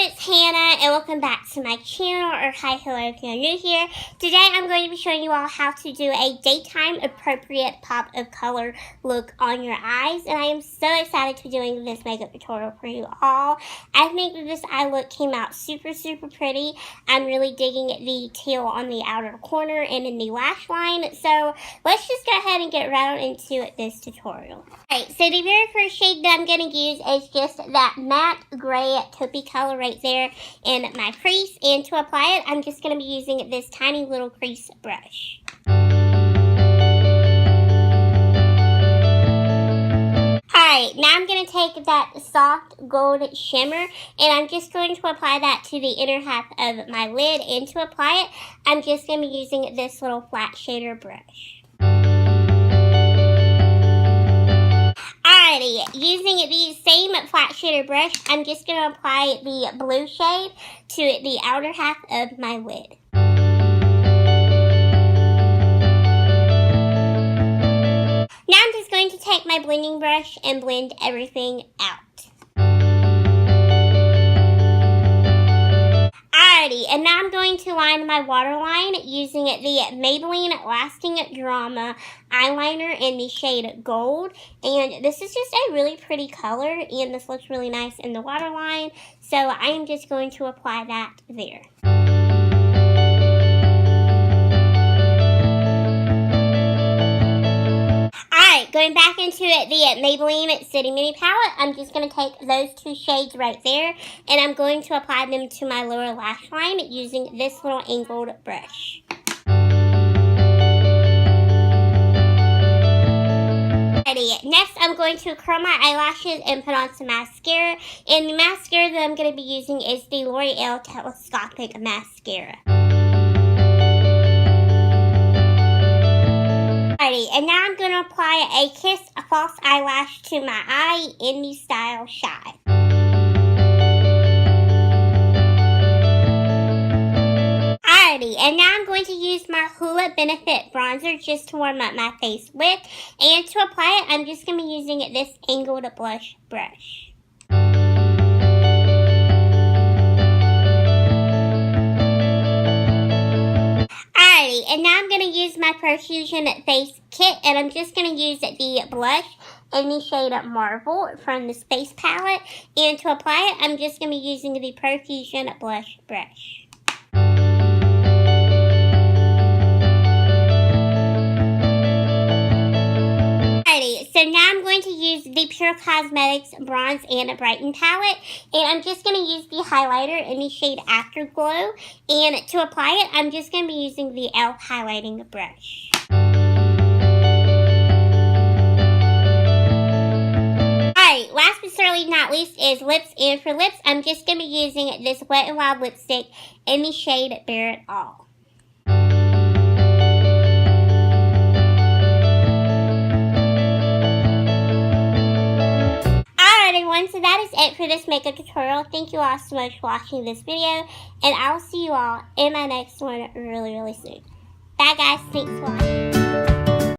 it's Hannah and welcome back to my channel, or hi, hello if you're new here. Today I'm going to be showing you all how to do a daytime appropriate pop of color look on your eyes, and I am so excited to be doing this makeup tutorial for you all. I think that this eye look came out super pretty. I'm really digging the teal on the outer corner and in the lash line, so let's just go ahead and get right on into this tutorial. Alright, so the very first shade that I'm going to use is just that matte gray taupey color right there in my crease, and to apply it I'm just going to be using this tiny little crease brush. Alright, now I'm going to take that soft gold shimmer and I'm just going to apply that to the inner half of my lid, and to apply it I'm just going to be using this little flat shader brush. Alrighty, using the same flat shader brush, I'm just going to apply the blue shade to the outer half of my lid. Now I'm just going to take my blending brush and blend everything out. Alrighty, and now I'm going to line my waterline using the Maybelline Lasting Drama eyeliner in the shade Gold. And this is just a really pretty color, and this looks really nice in the waterline. So I am just going to apply that there. Alright, going back into the Maybelline City Mini palette, I'm just going to take those two shades right there, and I'm going to apply them to my lower lash line using this little angled brush. Alrighty, next I'm going to curl my eyelashes and put on some mascara, and the mascara that I'm going to be using is the L'Oreal Telescopic Mascara. Alrighty, and now I'm going to apply a Kiss false eyelash to my eye in the style Shy. Alrighty, and now I'm going to use my Hoola Benefit bronzer just to warm up my face with, and to apply it I'm just going to be using this angled blush brush. Alrighty, and now I'm going to use my Profusion face kit, and I'm just going to use the blush in the shade Marvel from the Space palette, and to apply it I'm just going to be using the Profusion blush brush. So now I'm going to use the Pure Cosmetics Bronze and Brighten palette, and I'm just going to use the highlighter in the shade Afterglow, and to apply it I'm just going to be using the e.l.f. highlighting brush. Alright, last but certainly not least is lips, and for lips I'm just going to be using this Wet n Wild lipstick in the shade Bare It All. Everyone, so that is it for this makeup tutorial. Thank you all so much for watching this video, and I will see you all in my next one really soon. Bye guys, thanks for watching.